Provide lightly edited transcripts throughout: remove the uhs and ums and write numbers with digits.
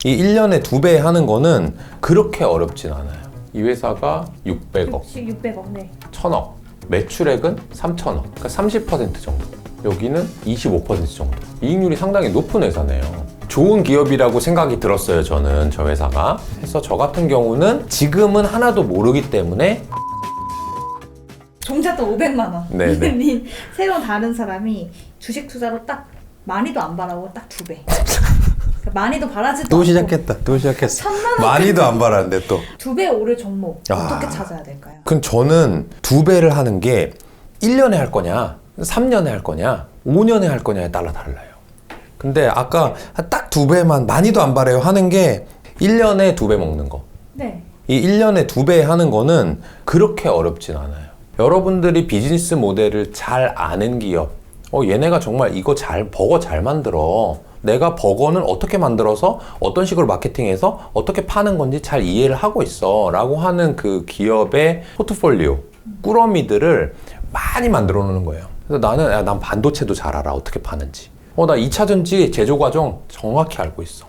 이 1년에 2배 하는 거는 그렇게 어렵진 않아요. 이 회사가 600억, 600억, 네. 1000억, 매출액은 3000억, 그러니까 30% 정도. 여기는 25% 정도. 이익률이 상당히 높은 회사네요. 좋은 기업이라고 생각이 들었어요, 저는 저 회사가. 그래서 저 같은 경우는 지금은 하나도 모르기 때문에 종잣돈 500만 원. 네네. 새로운 다른 사람이 주식 투자로 딱 많이도 안 바라고 딱 2배. 많이도 바라지도 또 않고 시작했다. 또 시작했어. 1000만 원 많이도 안 바랐는데 또. 2배 오를 종목 어떻게 아. 찾아야 될까요? 그럼 저는 2배를 하는 게 1년에 할 거냐, 3년에 할 거냐, 5년에 할 거냐에 따라 달라요. 근데 아까 딱 2배만 많이도 안 바래요 하는 게 1년에 2배 먹는 거. 네. 이 1년에 2배 하는 거는 그렇게 어렵진 않아요. 여러분들이 비즈니스 모델을 잘 아는 기업, 얘네가 정말 이거 버거 잘 만들어. 내가 버거는 어떻게 만들어서 어떤 식으로 마케팅해서 어떻게 파는 건지 잘 이해를 하고 있어 라고 하는 그 기업의 포트폴리오, 꾸러미들을 많이 만들어 놓는 거예요. 그래서 난 반도체도 잘 알아. 어떻게 파는지. 나 2차전지 제조 과정 정확히 알고 있어.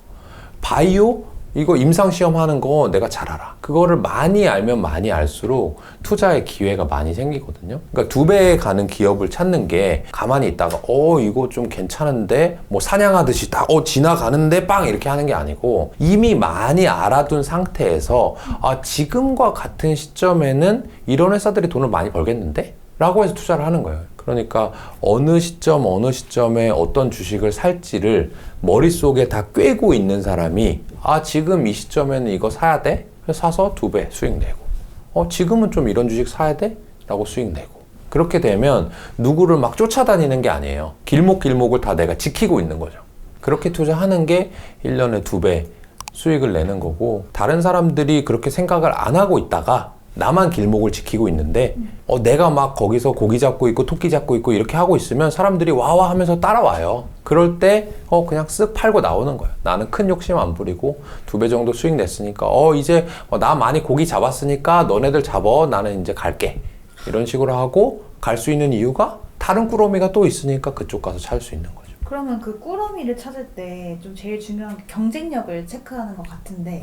바이오? 이거 임상시험 하는 거 내가 잘 알아. 그거를 많이 알면 많이 알수록 투자의 기회가 많이 생기거든요. 그러니까 2배에 가는 기업을 찾는 게 가만히 있다가 이거 좀 괜찮은데 뭐 사냥하듯이 딱 지나가는데 빵 이렇게 하는 게 아니고 이미 많이 알아둔 상태에서 지금과 같은 시점에는 이런 회사들이 돈을 많이 벌겠는데? 라고 해서 투자를 하는 거예요. 그러니까 어느 시점에 어떤 주식을 살지를 머릿속에 다 꿰고 있는 사람이 지금 이 시점에는 이거 사야 돼? 그래서 사서 2배 수익 내고 지금은 좀 이런 주식 사야 돼? 라고 수익 내고 그렇게 되면 누구를 막 쫓아다니는 게 아니에요. 길목을 다 내가 지키고 있는 거죠. 그렇게 투자하는 게 1년에 2배 수익을 내는 거고 다른 사람들이 그렇게 생각을 안 하고 있다가 나만 길목을 지키고 있는데 내가 막 거기서 고기 잡고 있고 토끼 잡고 있고 이렇게 하고 있으면 사람들이 와와 하면서 따라와요. 그럴 때 그냥 쓱 팔고 나오는 거예요. 나는 큰 욕심 안 부리고 2배 정도 수익 냈으니까 이제 나 많이 고기 잡았으니까 너네들 잡어. 나는 이제 갈게. 이런 식으로 하고 갈 수 있는 이유가 다른 꾸러미가 또 있으니까 그쪽 가서 찾을 수 있는 거죠. 그러면 그 꾸러미를 찾을 때 좀 제일 중요한 게 경쟁력을 체크하는 것 같은데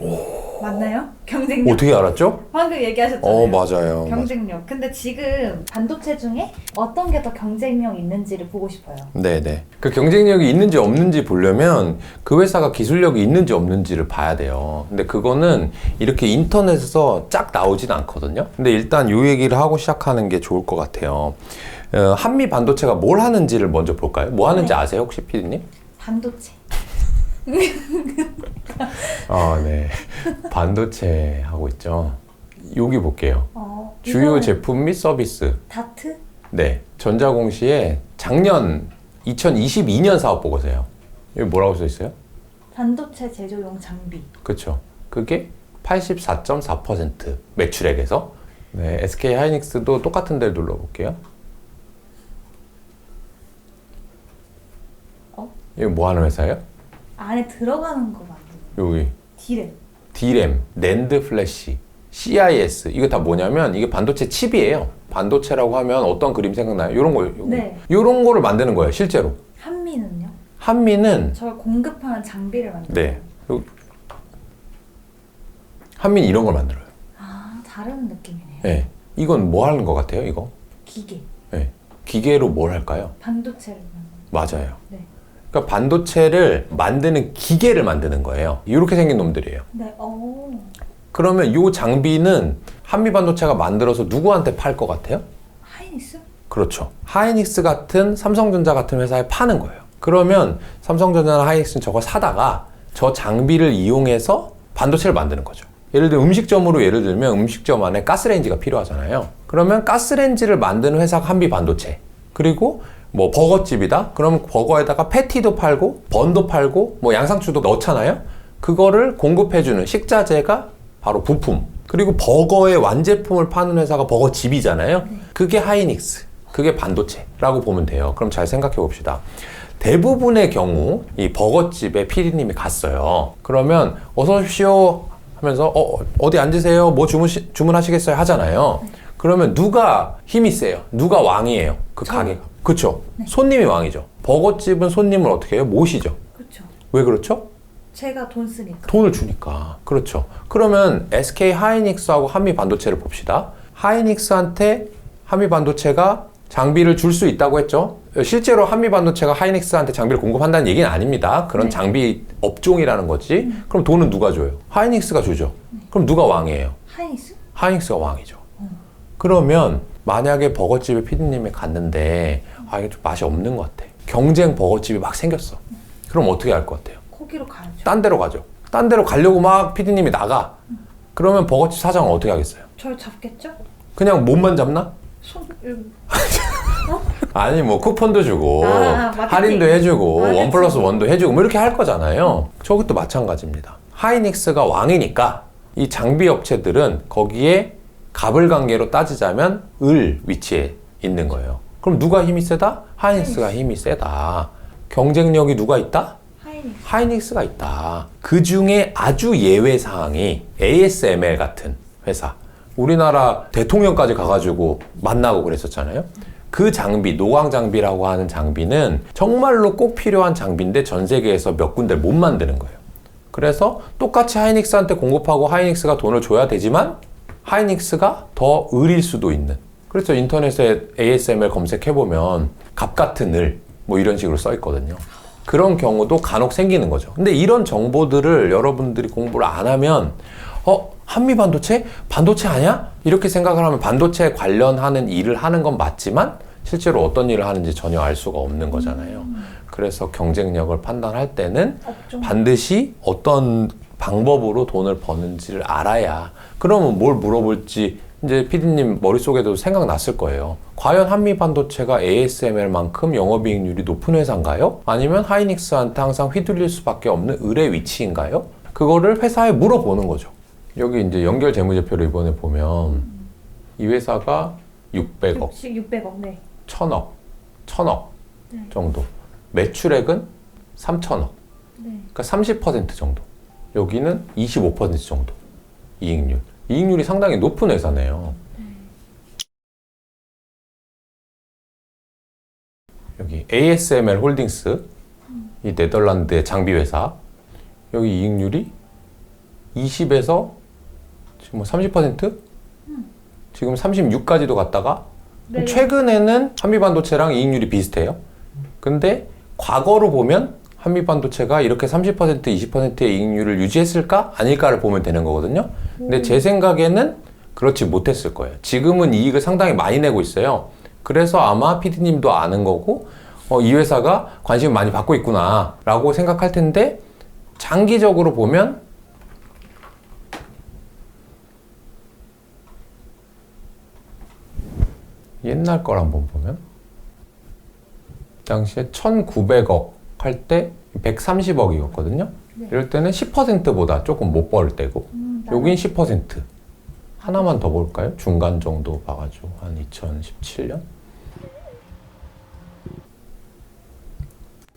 맞나요? 경쟁력? 어떻게 알았죠? 방금 얘기하셨잖아요. 맞아요. 경쟁력. 근데 지금 반도체 중에 어떤 게 더 경쟁력 있는지를 보고 싶어요. 네네. 그 경쟁력이 있는지 없는지 보려면 그 회사가 기술력이 있는지 없는지를 봐야 돼요. 근데 그거는 이렇게 인터넷에서 쫙 나오진 않거든요. 근데 일단 이 얘기를 하고 시작하는 게 좋을 것 같아요. 한미 반도체가 뭘 하는지를 먼저 볼까요? 뭐 하는지 네. 아세요, 혹시 피디님? 반도체. 네. 반도체 하고 있죠. 여기 볼게요. 주요 이거는 제품 및 서비스. 다트? 네. 전자공시의 작년 2022년 사업 보고서요. 여기 뭐라고 써 있어요? 반도체 제조용 장비. 그렇죠. 그게 84.4% 매출액에서. 네. SK 하이닉스도 똑같은 데를 눌러볼게요. 이거 뭐 하는 회사예요? 안에 들어가는 거 만드는 여기 디램. D램, 낸드 플래시, CIS 이거 다 뭐냐면 이게 반도체 칩이에요. 반도체라고 하면 어떤 그림 생각나요? 이런 거, 네. 이런 거를 만드는 거예요, 실제로. 한미는요? 한미는 저걸 공급하는 장비를 만들어요. 네, 한미는 이런 걸 만들어요. 다른 느낌이네요. 네, 이건 뭐 하는 것 같아요, 이거? 기계. 네, 기계로 뭘 할까요? 반도체를 맞아요. 네. 그러니까 반도체를 만드는 기계를 만드는 거예요. 이렇게 생긴 놈들이에요. 네. 그러면 이 장비는 한미 반도체가 만들어서 누구한테 팔 것 같아요? 하이닉스? 그렇죠. 하이닉스 같은 삼성전자 같은 회사에 파는 거예요. 그러면 삼성전자나 하이닉스는 저거 사다가 저 장비를 이용해서 반도체를 만드는 거죠. 예를 들면 예를 들면 음식점 안에 가스레인지가 필요하잖아요. 그러면 가스레인지를 만드는 회사가 한미 반도체. 그리고 뭐 버거집이다? 그러면 버거에다가 패티도 팔고 번도 팔고 뭐 양상추도 넣잖아요. 그거를 공급해주는 식자재가 바로 부품. 그리고 버거의 완제품을 파는 회사가 버거집이잖아요. 그게 하이닉스. 그게 반도체라고 보면 돼요. 그럼 잘 생각해 봅시다. 대부분의 경우 이 버거집에 피디님이 갔어요. 그러면 어서 오십시오 하면서 어디 앉으세요? 뭐 주문하시겠어요? 하잖아요. 그러면 누가 힘이 세요? 누가 왕이에요? 그 가게가. 그렇죠. 네. 손님이 왕이죠. 버거집은 손님을 어떻게 해요? 모시죠. 그렇죠. 왜 그렇죠? 제가 돈 쓰니까. 돈을 주니까. 그렇죠. 그러면 SK 하이닉스하고 한미 반도체를 봅시다. 하이닉스한테 한미 반도체가 장비를 줄 수 있다고 했죠. 실제로 한미 반도체가 하이닉스한테 장비를 공급한다는 얘기는 아닙니다. 그런 네. 장비 업종이라는 거지. 그럼 돈은 누가 줘요? 하이닉스가 주죠. 그럼 누가 왕이에요? 하이닉스? 하이닉스가 왕이죠. 그러면 만약에 버거집에 피디님이 갔는데 이게 좀 맛이 없는 것 같아. 경쟁 버거집이 막 생겼어. 그럼 어떻게 할 것 같아요? 거기로 가야죠. 딴 데로 가죠. 딴 데로 가려고 막 피디님이 나가. 그러면 버거집 사장은 어떻게 하겠어요? 절 잡겠죠? 그냥 몸만 잡나? 손 아니 뭐 쿠폰도 주고 마케팅. 할인도 해주고 그치. 1+1도 해주고 뭐 이렇게 할 거잖아요. 저것도 마찬가지입니다. 하이닉스가 왕이니까 이 장비 업체들은 거기에 가불관계로 따지자면 을 위치에 있는 거예요. 그럼 누가 힘이 세다? 하이닉스가 힘이 세다. 경쟁력이 누가 있다? 하이닉스. 하이닉스가 있다. 그 중에 아주 예외 사항이 ASML 같은 회사. 우리나라 대통령까지 가가지고 만나고 그랬었잖아요. 그 장비, 노광 장비라고 하는 장비는 정말로 꼭 필요한 장비인데 전 세계에서 몇 군데를 못 만드는 거예요. 그래서 똑같이 하이닉스한테 공급하고 하이닉스가 돈을 줘야 되지만 하이닉스가 더 을일 수도 있는. 그래서 인터넷에 ASML 검색해보면 갑 같은 을 뭐 이런 식으로 써 있거든요. 그런 경우도 간혹 생기는 거죠. 근데 이런 정보들을 여러분들이 공부를 안 하면 한미 반도체? 반도체 아니야? 이렇게 생각을 하면 반도체 관련하는 일을 하는 건 맞지만 실제로 어떤 일을 하는지 전혀 알 수가 없는 거잖아요. 그래서 경쟁력을 판단할 때는 업종. 반드시 어떤 방법으로 돈을 버는지를 알아야. 그러면 뭘 물어볼지 이제 피디님 머릿속에도 생각났을 거예요. 과연 한미 반도체가 ASML만큼 영업이익률이 높은 회사인가요? 아니면 하이닉스한테 항상 휘둘릴 수밖에 없는 을의 위치인가요? 그거를 회사에 물어보는 거죠. 여기 이제 연결 재무제표를 이번에 보면 이 회사가 600억, 600억, 네. 1000억 네. 정도. 매출액은 3천억. 네. 그러니까 30% 정도. 여기는 25% 정도. 이익률. 이익률이 상당히 높은 회사네요. 여기 ASML 홀딩스, 이 네덜란드의 장비 회사. 여기 이익률이 20에서 지금 뭐 30%? 지금 36까지도 갔다가 네. 최근에는 한미반도체랑 이익률이 비슷해요. 근데 과거로 보면 한미반도체가 이렇게 30%, 20%의 이익률을 유지했을까? 아닐까를 보면 되는 거거든요. 근데 제 생각에는 그렇지 못했을 거예요. 지금은 이익을 상당히 많이 내고 있어요. 그래서 아마 PD님도 아는 거고 이 회사가 관심을 많이 받고 있구나 라고 생각할 텐데 장기적으로 보면 옛날 걸 한번 보면 당시에 1900억 할 때 130억이었거든요. 네. 이럴 때는 10%보다 조금 못 벌 때고 여긴 10%. 하나만 더 볼까요? 중간 정도 봐가지고 한 2017년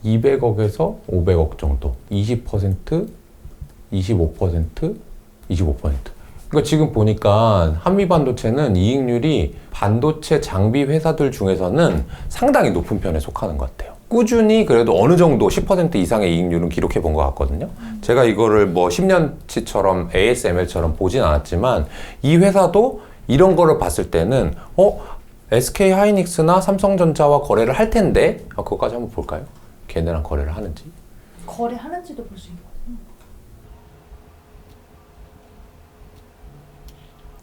200억에서 500억 정도 20%, 25%, 25%. 그러니까 지금 보니까 한미반도체는 이익률이 반도체 장비 회사들 중에서는 상당히 높은 편에 속하는 것 같아요. 꾸준히 그래도 어느 정도 10% 이상의 이익률은 기록해 본 것 같거든요. 제가 이거를 뭐 10년치처럼 ASML처럼 보진 않았지만 이 회사도 이런 거를 봤을 때는 SK 하이닉스나 삼성전자와 거래를 할 텐데 그거까지 한번 볼까요? 걔네랑 거래를 하는지. 거래하는지도 볼 수 있고.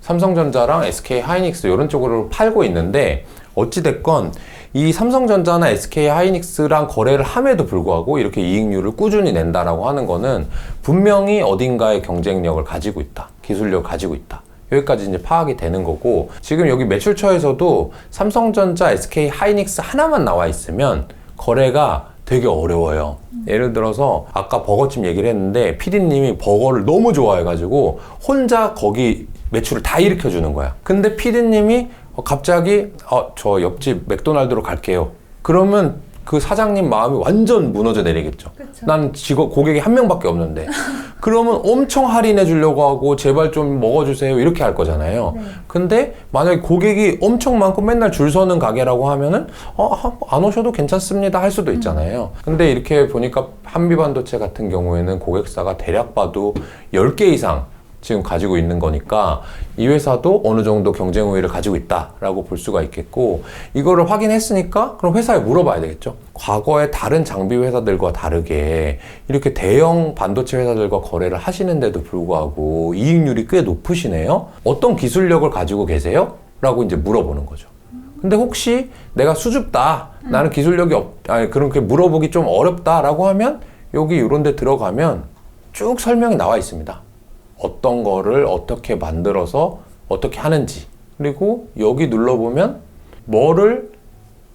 삼성전자랑 SK 하이닉스 이런 쪽으로 팔고 있는데 어찌됐건 이 삼성전자나 SK 하이닉스랑 거래를 함에도 불구하고 이렇게 이익률을 꾸준히 낸다라고 하는 거는 분명히 어딘가에 경쟁력을 가지고 있다. 기술력을 가지고 있다. 여기까지 이제 파악이 되는 거고 지금 여기 매출처에서도 삼성전자, SK 하이닉스 하나만 나와 있으면 거래가 되게 어려워요. 예를 들어서 아까 버거집 얘기를 했는데 PD님이 버거를 너무 좋아해가지고 혼자 거기 매출을 다 일으켜주는 거야. 근데 PD님이 갑자기 저 옆집 맥도날드로 갈게요. 그러면 그 사장님 마음이 완전 무너져 내리겠죠. 그쵸. 난 직업 고객이 한 명밖에 없는데 그러면 엄청 할인해 주려고 하고 제발 좀 먹어주세요 이렇게 할 거잖아요. 네. 근데 만약에 고객이 엄청 많고 맨날 줄 서는 가게라고 하면은 안 오셔도 괜찮습니다 할 수도 있잖아요. 근데 이렇게 보니까 한미반도체 같은 경우에는 고객사가 대략 봐도 10개 이상 지금 가지고 있는 거니까 이 회사도 어느 정도 경쟁 우위를 가지고 있다라고 볼 수가 있겠고, 이거를 확인했으니까 그럼 회사에 물어봐야 되겠죠. 과거에 다른 장비 회사들과 다르게 이렇게 대형 반도체 회사들과 거래를 하시는데도 불구하고 이익률이 꽤 높으시네요. 어떤 기술력을 가지고 계세요? 라고 이제 물어보는 거죠. 근데 혹시 내가 수줍다, 나는 기술력이 그렇게 물어보기 좀 어렵다라고 하면 여기 이런 데 들어가면 쭉 설명이 나와 있습니다. 어떤 거를 어떻게 만들어서 어떻게 하는지, 그리고 여기 눌러보면 뭐를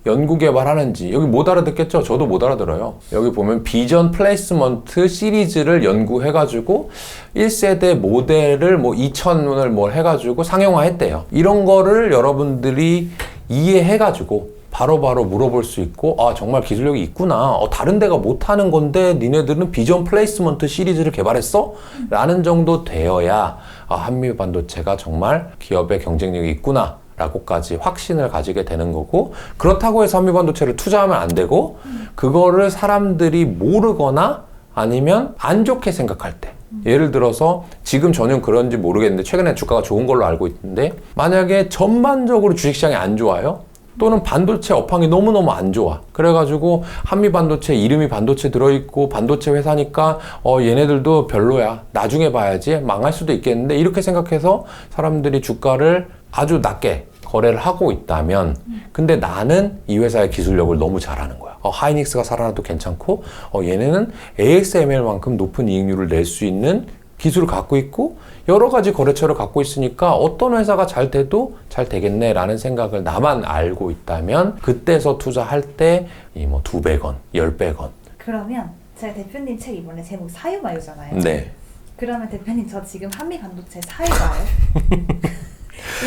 연구 개발하는지. 여기 못 알아듣겠죠? 저도 못 알아들어요. 여기 보면 비전 플레이스먼트 시리즈를 연구해가지고 1세대 모델을 뭐 2000원을 뭘 해가지고 상용화했대요. 이런 거를 여러분들이 이해해가지고 바로바로 물어볼 수 있고, 정말 기술력이 있구나. 다른 데가 못하는 건데 니네들은 비전 플레이스먼트 시리즈를 개발했어? 라는 정도 되어야 한미반도체가 정말 기업의 경쟁력이 있구나 라고까지 확신을 가지게 되는 거고, 그렇다고 해서 한미반도체를 투자하면 안 되고, 그거를 사람들이 모르거나 아니면 안 좋게 생각할 때, 예를 들어서 지금 전혀 그런지 모르겠는데 최근에 주가가 좋은 걸로 알고 있는데, 만약에 전반적으로 주식시장이 안 좋아요? 또는 반도체 업황이 너무너무 안 좋아. 그래가지고 한미반도체 이름이 반도체 들어있고 반도체 회사니까 얘네들도 별로야. 나중에 봐야지. 망할 수도 있겠는데, 이렇게 생각해서 사람들이 주가를 아주 낮게 거래를 하고 있다면, 근데 나는 이 회사의 기술력을 너무 잘하는 거야. 하이닉스가 살아나도 괜찮고, 얘네는 ASML만큼 높은 이익률을 낼 수 있는 기술을 갖고 있고 여러 가지 거래처를 갖고 있으니까 어떤 회사가 잘 돼도 잘 되겠네 라는 생각을 나만 알고 있다면, 그때서 투자할 때 이 뭐 200원, 10배건. 그러면 제가 대표님 책 이번에 제목 사유마유잖아요. 네. 그러면 대표님 저 지금 한미반도체 사유마요?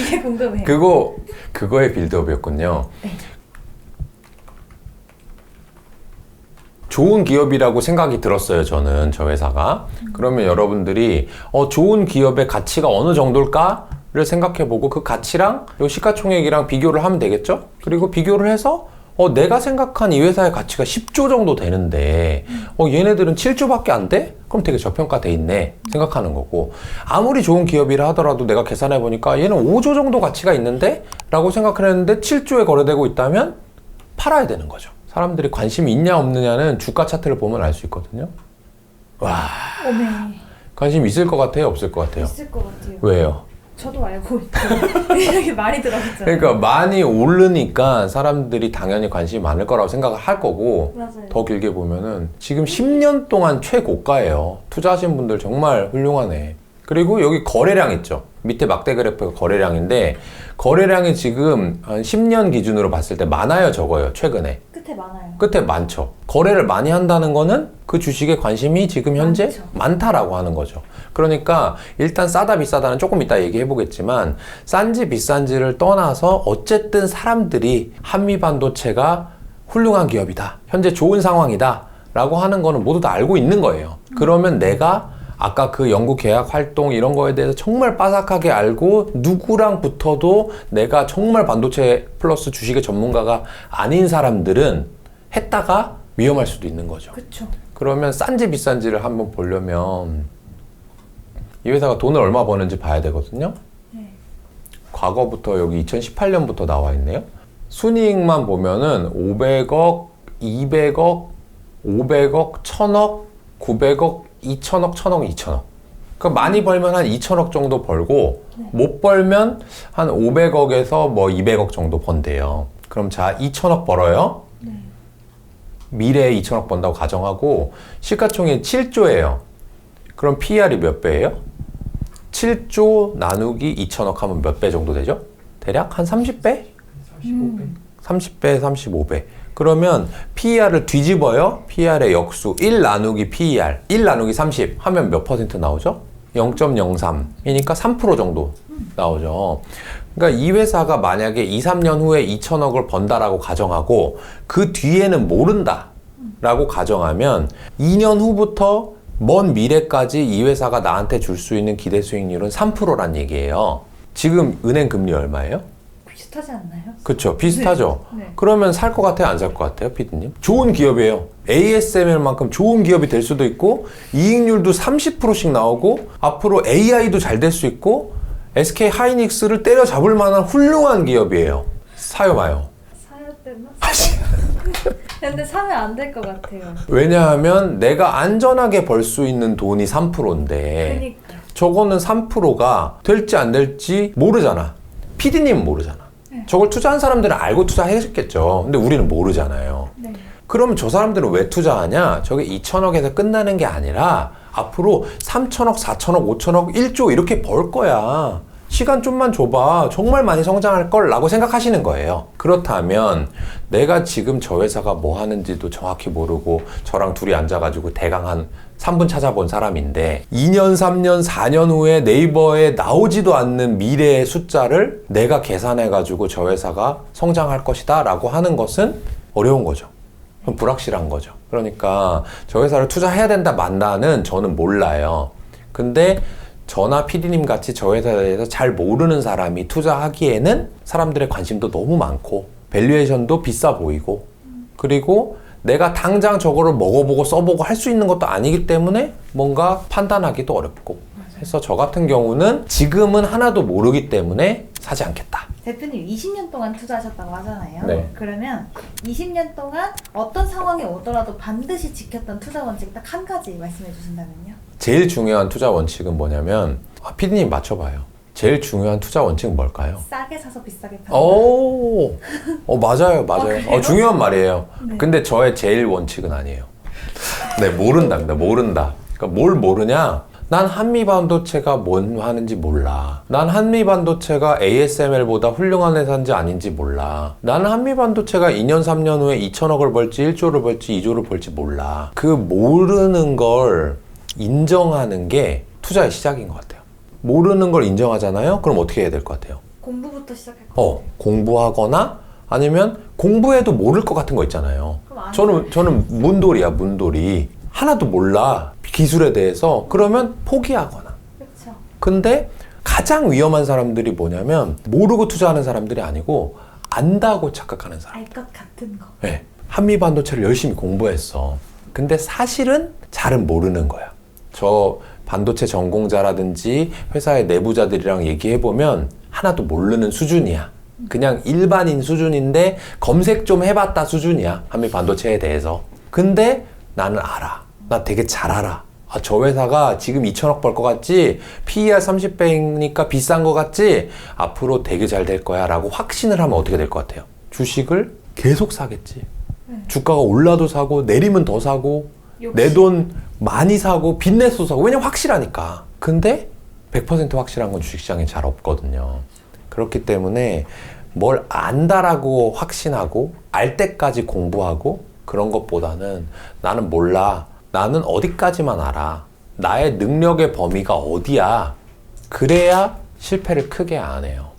이게 궁금해요. 그거의 빌드업이었군요. 네. 좋은 기업이라고 생각이 들었어요, 저는. 저 회사가. 그러면 여러분들이 좋은 기업의 가치가 어느 정도일까를 생각해보고 그 가치랑 요 시가총액이랑 비교를 하면 되겠죠? 그리고 비교를 해서 내가 생각한 이 회사의 가치가 10조 정도 되는데 얘네들은 7조밖에 안 돼? 그럼 되게 저평가돼 있네 생각하는 거고, 아무리 좋은 기업이라 하더라도 내가 계산해보니까 얘는 5조 정도 가치가 있는데? 라고 생각을 했는데 7조에 거래되고 있다면 팔아야 되는 거죠. 사람들이 관심이 있냐 없느냐는 주가 차트를 보면 알 수 있거든요. 와, 어메. 관심 있을 것 같아요, 없을 것 같아요? 있을 것 같아요. 왜요? 저도 알고 있죠. 이렇게 많이 들어봤잖아요. 그러니까 많이 오르니까 사람들이 당연히 관심이 많을 거라고 생각을 할 거고, 맞아요. 더 길게 보면은 지금 10년 동안 최고가예요. 투자하신 분들 정말 훌륭하네. 그리고 여기 거래량 있죠. 밑에 막대 그래프가 거래량인데, 거래량이 지금 한 10년 기준으로 봤을 때 많아요, 적어요, 최근에? 끝에 많아요. 끝에 많죠. 거래를 많이 한다는 거는 그 주식에 관심이 지금 현재 많죠. 많다라고 하는 거죠. 그러니까 일단 싸다 비싸다는 조금 이따 얘기해 보겠지만, 싼지 비싼지를 떠나서 어쨌든 사람들이 한미반도체가 훌륭한 기업이다, 현재 좋은 상황이다 라고 하는 거는 모두 다 알고 있는 거예요. 그러면 내가 아까 그 연구 계약 활동 이런 거에 대해서 정말 빠삭하게 알고 누구랑 붙어도 내가 정말 반도체 플러스 주식의 전문가가 아닌 사람들은 했다가 위험할 수도 있는 거죠. 그쵸. 그러면 싼지 비싼지를 한번 보려면 이 회사가 돈을 얼마 버는지 봐야 되거든요. 네. 과거부터 여기 2018년부터 나와 있네요. 순이익만 보면은 500억, 200억, 500억, 1000억, 900억, 2천억, 1000억, 2천억. 그러니까 많이 벌면 한 2천억 정도 벌고, 못 벌면 한 500억에서 뭐 200억 정도 번대요. 그럼 자, 2천억 벌어요. 네. 미래에 2천억 번다고 가정하고 시가총액 7조예요. 그럼 PER이 몇 배예요? 7조 나누기 2천억 하면 몇 배 정도 되죠? 대략 한 30배? 30배, 35배. 그러면 PER을 뒤집어요. PER의 역수 1 나누기 PER 1 나누기 30 하면 몇 퍼센트 나오죠? 0.03이니까 3% 정도 나오죠. 그러니까 이 회사가 만약에 2, 3년 후에 2천억을 번다라고 가정하고 그 뒤에는 모른다라고 가정하면 2년 후부터 먼 미래까지 이 회사가 나한테 줄 수 있는 기대 수익률은 3%란 얘기예요. 지금 은행 금리 얼마예요? 비슷하지 않나요? 그쵸, 비슷하죠. 네. 그러면 살 것 같아요, 안 살 것 같아요, 피디님? 좋은 기업이에요. ASML만큼 좋은 기업이 될 수도 있고 이익률도 30%씩 나오고 앞으로 AI도 잘 될 수 있고 SK 하이닉스를 때려잡을 만한 훌륭한 기업이에요. 사요, 마요? 사야 되나? 근데 사면 안 될 것 같아요. 왜냐하면 내가 안전하게 벌 수 있는 돈이 3%인데 그러니까. 저거는 3%가 될지 안 될지 모르잖아. PD님은 모르잖아. 네. 저걸 투자한 사람들은 알고 투자했겠죠. 근데 우리는 모르잖아요. 네. 그러면 저 사람들은 왜 투자하냐? 저게 2천억에서 끝나는 게 아니라 앞으로 3천억, 4천억, 5천억, 1조 이렇게 벌 거야. 시간 좀만 줘봐. 정말 많이 성장할 걸 라고 생각하시는 거예요. 그렇다면 내가 지금 저 회사가 뭐 하는지도 정확히 모르고 저랑 둘이 앉아가지고 대강 한 3분 찾아본 사람인데 2년, 3년, 4년 후에 네이버에 나오지도 않는 미래의 숫자를 내가 계산해가지고 저 회사가 성장할 것이다 라고 하는 것은 어려운 거죠. 불확실한 거죠. 그러니까 저 회사를 투자해야 된다 만다는 저는 몰라요. 근데 저나 PD님 같이 저 회사에 대해서 잘 모르는 사람이 투자하기에는 사람들의 관심도 너무 많고 밸류에이션도 비싸 보이고 그리고 내가 당장 저거를 먹어보고 써보고 할 수 있는 것도 아니기 때문에 뭔가 판단하기도 어렵고 해서 저 같은 경우는 지금은 하나도 모르기 때문에 사지 않겠다. 대표님 20년 동안 투자하셨다고 하잖아요. 네. 그러면 20년 동안 어떤 상황이 오더라도 반드시 지켰던 투자 원칙 딱 한 가지 말씀해 주신다면요? 제일 중요한 투자 원칙은 뭐냐면 PD님 맞춰봐요. 제일 중요한 투자 원칙은 뭘까요? 싸게 사서 비싸게 파는 맞아요. 그래요? 중요한 말이에요. 네. 근데 저의 제일 원칙은 아니에요. 네, 모른답니다. 모른다. 그러니까 뭘 모르냐? 난 한미반도체가 뭔 하는지 몰라. 난 한미반도체가 ASML보다 훌륭한 회사인지 아닌지 몰라. 나는 한미반도체가 2년, 3년 후에 2천억을 벌지, 1조를 벌지, 2조를 벌지 몰라. 그 모르는 걸 인정하는 게 투자의 시작인 것 같아요. 모르는 걸 인정하잖아요? 그럼 어떻게 해야 될 것 같아요? 공부부터 시작할 것 같아요. 공부하거나 아니면 공부해도 모를 것 같은 거 있잖아요. 그럼 안 저는 문돌이야, 문돌이. 하나도 몰라, 기술에 대해서. 그러면 포기하거나. 그렇죠. 근데 가장 위험한 사람들이 뭐냐면 모르고 투자하는 사람들이 아니고 안다고 착각하는 사람. 알 것 같은 거. 네. 한미반도체를 열심히 공부했어. 근데 사실은 잘은 모르는 거야. 저 반도체 전공자라든지 회사의 내부자들이랑 얘기해보면 하나도 모르는 수준이야. 그냥 일반인 수준인데 검색 좀 해봤다 수준이야. 한미반도체에 대해서. 근데 나는 알아. 나 되게 잘 알아. 저 회사가 지금 2천억 벌 것 같지? PER 30배니까 비싼 것 같지? 앞으로 되게 잘 될 거야 라고 확신을 하면 어떻게 될 것 같아요? 주식을 계속 사겠지. 주가가 올라도 사고 내리면 더 사고 내 돈 많이 사고 빚내서 사고. 왜냐면 확실하니까. 근데 100% 확실한 건 주식시장에 잘 없거든요. 그렇기 때문에 뭘 안다라고 확신하고 알 때까지 공부하고 그런 것보다는 나는 몰라. 나는 어디까지만 알아. 나의 능력의 범위가 어디야. 그래야 실패를 크게 안 해요.